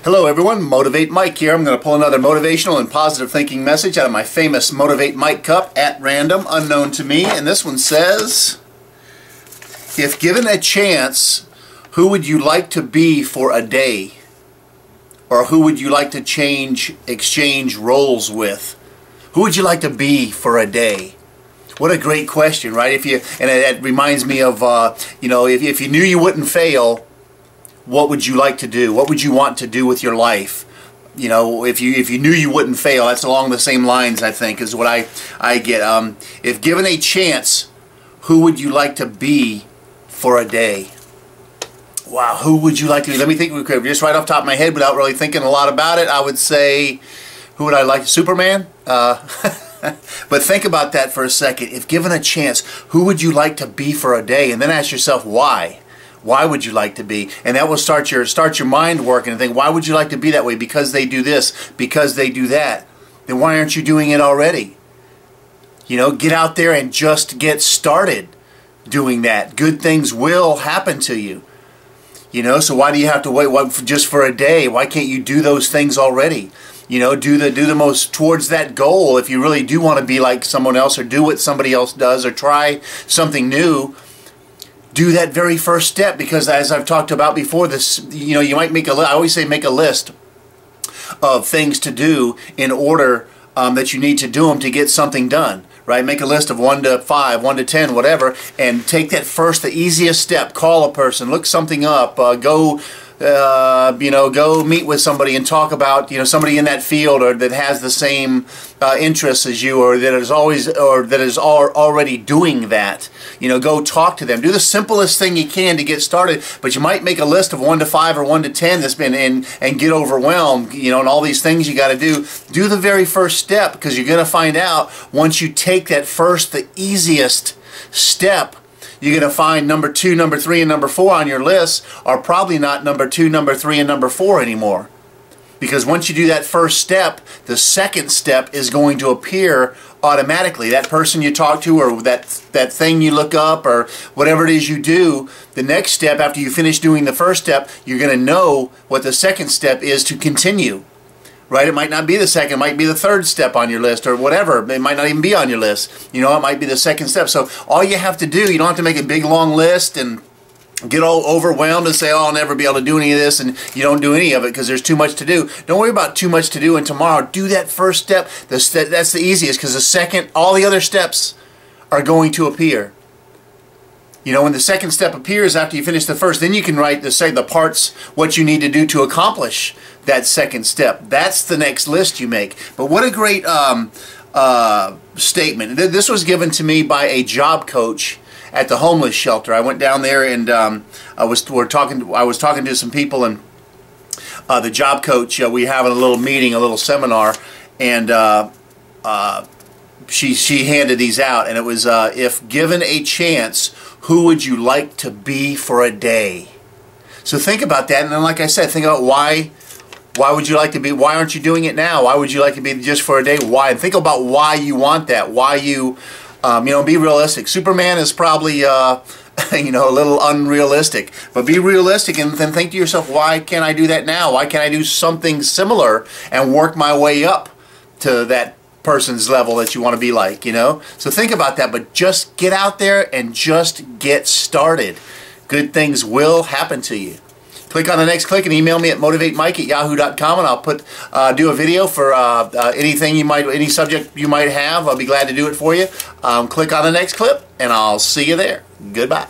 Hello everyone, Motivate Mike here. I'm going to pull another motivational and positive thinking message out of my famous Motivate Mike cup at random, unknown to me. And this one says, if given a chance, who would you like to be for a day? Or who would you like to exchange roles with? Who would you like to be for a day? What a great question, right? And it reminds me of, if you knew you wouldn't fail, what would you like to do? What would you want to do with your life? You know, if you knew you wouldn't fail, that's along the same lines, I think, is what I get. If given a chance, who would you like to be for a day? Wow, who would you like to be? Let me think, just right off the top of my head, without really thinking a lot about it, I would say, who would I like? Superman? But think about that for a second. If given a chance, who would you like to be for a day? And then ask yourself, why? Why would you like to be? And that will start your mind working and think, why would you like to be that way? Because they do this, because they do that. Then why aren't you doing it already? You know, get out there and just get started doing that. Good things will happen to you. You know, so why do you have to wait just for a day? Why can't you do those things already? You know, do the most towards that goal. If you really do want to be like someone else, or do what somebody else does, or try something new, do that very first step. Because as I've talked about before, you might make I always say make a list of things to do in order that you need to do them to get something done. Right? Make a list of 1 to 5, 1 to 10, whatever, and take that first, the easiest step. Call a person, look something up, go meet with somebody and talk about, somebody in that field or that has the same interests as you, or that is already doing that. Go talk to them. Do the simplest thing you can to get started. But you might make a list of 1 to 5 or 1 to 10 and get overwhelmed. And all these things you got to do. Do the very first step, because you're going to find out once you take that first, the easiest step, you're going to find number 2, number 3, and number 4 on your list are probably not number 2, number 3, and number 4 anymore. Because once you do that first step, the second step is going to appear automatically. That person you talk to, or that thing you look up, or whatever it is you do, the next step after you finish doing the first step, you're going to know what the second step is to continue. Right? It might not be the second, it might be the third step on your list, or whatever. It might not even be on your list. It might be the second step. So all you have to do, you don't have to make a big long list and get all overwhelmed and say, oh, I'll never be able to do any of this, and you don't do any of it because there's too much to do. Don't worry about too much to do, and tomorrow do that first step. That's the easiest, because the second, all the other steps are going to appear. When the second step appears after you finish the first, then you can write the parts, what you need to do to accomplish that second step. That's the next list you make. But what a great statement. This was given to me by a job coach at the homeless shelter. I went down there and I was talking to some people, and the job coach, we have a little meeting, a little seminar, and she handed these out, and it was, if given a chance, who would you like to be for a day? So think about that, and then like I said, think about why would you like to be, why aren't you doing it now? Why would you like to be just for a day? Why? And think about why you want that, why you, be realistic. Superman is probably, a little unrealistic, but be realistic and then think to yourself, why can't I do that now? Why can't I do something similar and work my way up to that person's level that you want to be like, So think about that, but just get out there and just get started. Good things will happen to you. Click on the next click and email me at motivatemike@yahoo.com, and I'll do a video for any subject you might have. I'll be glad to do it for you. Click on the next clip, and I'll see you there. Goodbye.